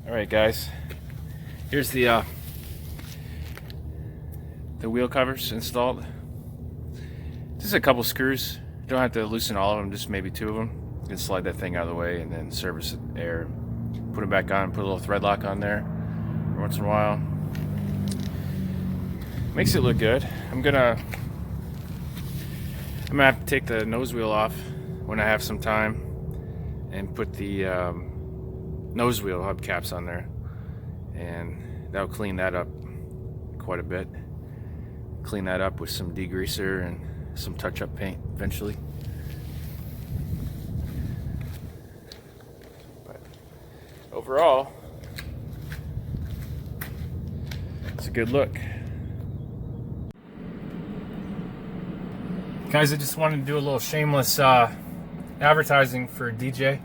Alright guys, here's the wheel covers installed. Just a couple screws. You don't have to loosen all of them, just maybe two of them. You can slide that thing out of the way and then service the air. Put it back on, put a little thread lock on there once in a while. Makes it look good. I'm gonna have to take the nose wheel off when I have some time and put the nose wheel hubcaps on there, and that'll clean that up quite a bit. Clean that up with some degreaser and some touch-up paint eventually. But overall, it's a good look. Guys, I just wanted to do a little shameless advertising for DJ.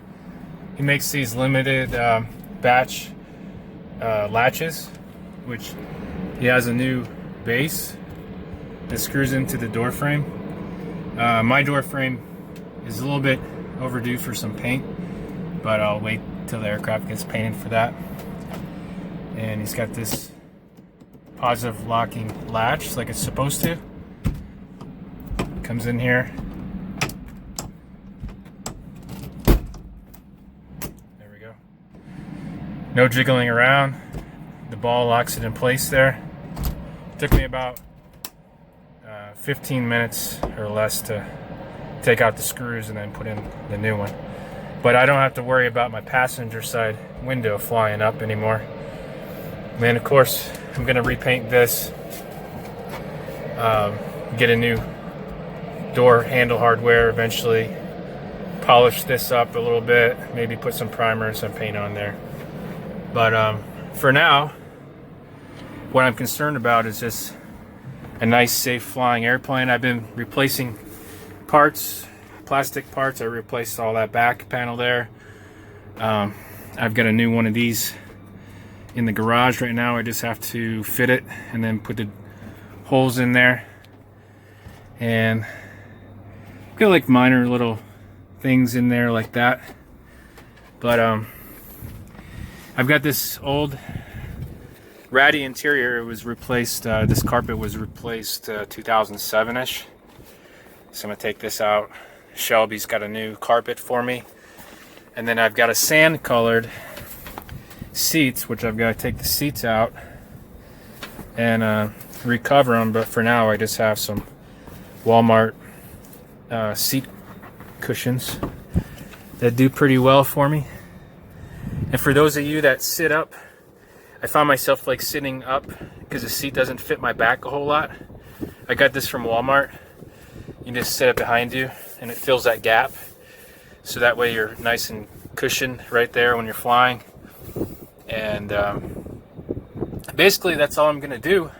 He makes these limited batch latches, which he has a new base that screws into the door frame. My door frame is a little bit overdue for some paint, but I'll wait till the aircraft gets painted for that. And he's got this positive locking latch like it's supposed to. Comes in here. There we go. No jiggling around. The ball locks it in place there. Took me about 15 minutes or less to take out the screws and then put in the new one. But I don't have to worry about my passenger side window flying up anymore. And then of course I'm gonna repaint this, get a new door handle hardware eventually, polish this up a little bit, maybe put some primer and some paint on there. But for now, what I'm concerned about is just a nice safe flying airplane. I've been replacing parts, plastic parts. I replaced all that back panel there. I've got a new one of these in the garage right now. I just have to fit it and then put the holes in there, and got like minor little things in there like that. But I've got this old ratty interior. It was replaced, this carpet was replaced 2007-ish. So I'm gonna take this out. Shelby's got a new carpet for me. And then I've got a sand colored seats, which I've got to take the seats out and recover them. But for now I just have some Walmart seat cushions that do pretty well for me. And for those of you that sit up, I found myself like sitting up because the seat doesn't fit my back a whole lot. I got this from Walmart. You just sit it behind you and it fills that gap, so that way you're nice and cushioned right there when you're flying. And basically that's all I'm gonna do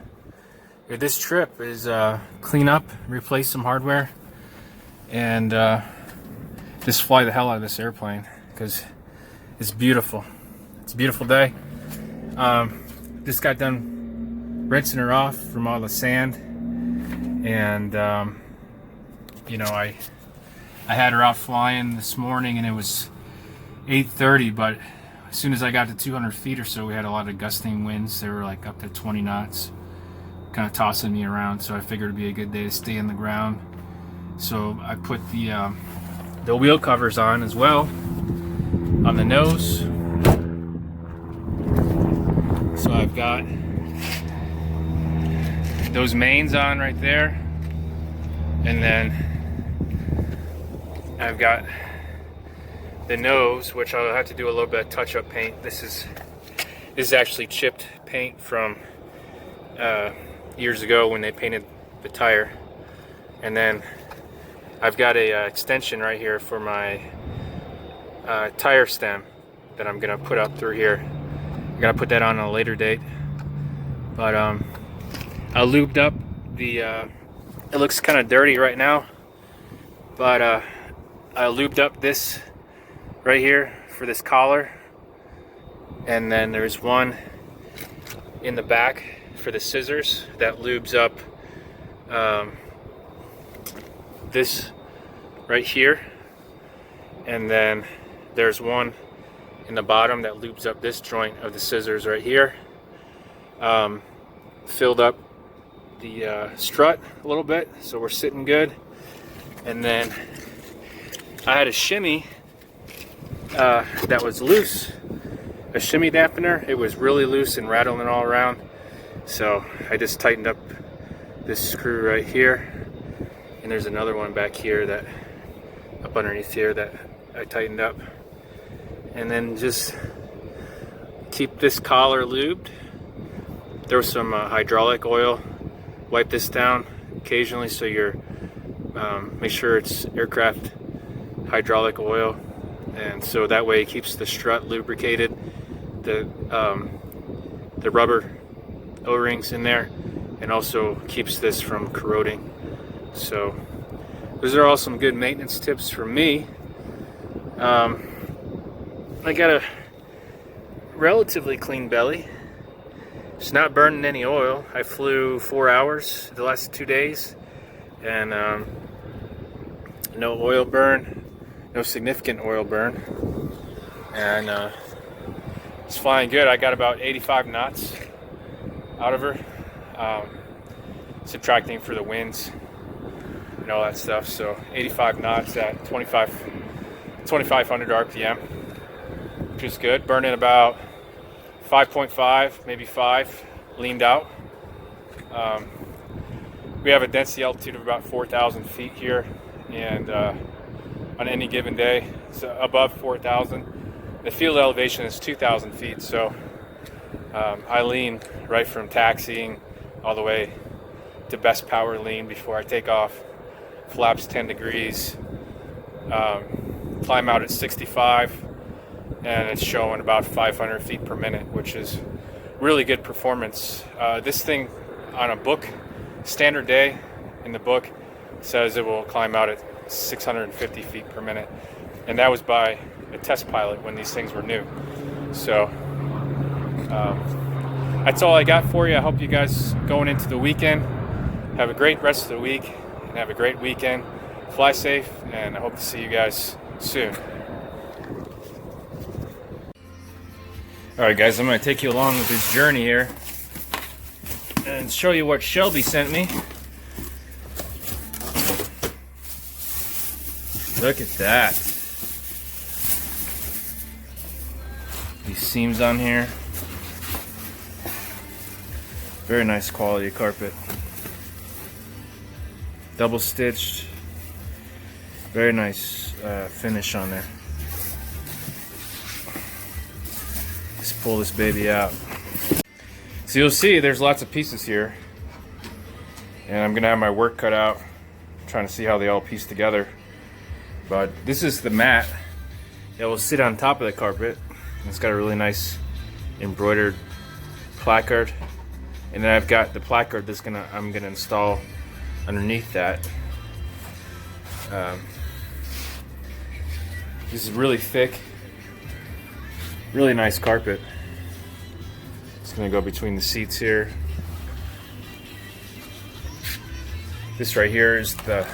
with this trip is clean up, replace some hardware, and just fly the hell out of this airplane because it's beautiful. It's a beautiful day. Just got done rinsing her off from all the sand, and you know, I had her out flying this morning and it was 8:30, but as soon as I got to 200 feet or so, we had a lot of gusting winds. They were like up to 20 knots, kind of tossing me around. So I figured it'd be a good day to stay in the ground. So I put the wheel covers on as well on the nose. So I've got those mains on right there, and then I've got the nose, which I'll have to do a little bit of touch-up paint. This is actually chipped paint from years ago when they painted the tire. And then I've got a extension right here for my tire stem that I'm gonna put up through here. I'm gonna put that on a later date. But I lubed up the it looks kind of dirty right now, but I lubed up this right here for this collar, and then there's one in the back for the scissors that lubes up this right here, and then there's one in the bottom that lubes up this joint of the scissors right here. Filled up the strut a little bit, so we're sitting good. And then I had a shimmy that was loose, a shimmy dampener. It was really loose and rattling all around, so I just tightened up this screw right here, and there's another one back here that up underneath here that I tightened up. And then just keep this collar lubed. There was some hydraulic oil. Wipe this down occasionally so you're make sure it's aircraft hydraulic oil, and so that way it keeps the strut lubricated, the rubber O-rings in there, and also keeps this from corroding. So those are all some good maintenance tips from me. I got a relatively clean belly. It's not burning any oil. I flew 4 hours the last 2 days, and no oil burn, no significant oil burn, and it's flying good. I got about 85 knots out of her, subtracting for the winds and all that stuff. So 85 knots at 2,500 RPM, which is good. Burning about 5.5, maybe 5, leaned out. We have a density altitude of about 4,000 feet here, and on any given day, it's above 4,000. The field elevation is 2,000 feet, so I lean right from taxiing all the way to best power lean before I take off. Flaps 10 degrees, climb out at 65, and it's showing about 500 feet per minute, which is really good performance. This thing on a book, standard day in the book, says it will climb out at 650 feet per minute, and that was by a test pilot when these things were new. So that's all I got for you. I hope you guys going into the weekend have a great rest of the week and have a great weekend. Fly safe, and I hope to see you guys soon. Alright guys, I'm going to take you along with this journey here and show you what Shelby sent me. Look at that. These seams on here. Very nice quality carpet. Double stitched. Very nice finish on there. Let's pull this baby out. So you'll see there's lots of pieces here, and I'm gonna have my work cut out trying to see how they all piece together. But this is the mat that will sit on top of the carpet. It's got a really nice embroidered placard, and then I've got the placard that's I'm gonna install underneath that. This is really thick, really nice carpet. It's gonna go between the seats here. This right here is the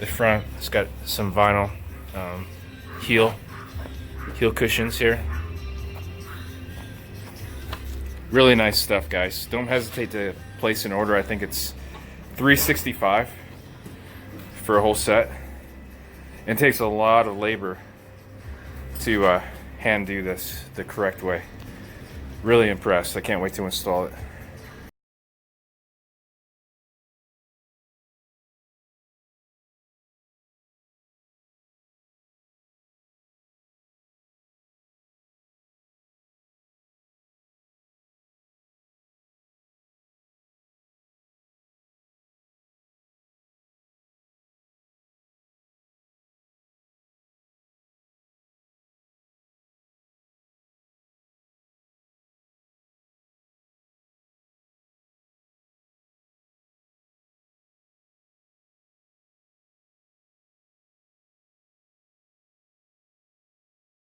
front. It's got some vinyl heel cushions here. Really nice stuff, guys. Don't hesitate to place an order. I think it's $365 for a whole set. It takes a lot of labor to hand do this the correct way. Really impressed. I can't wait to install it.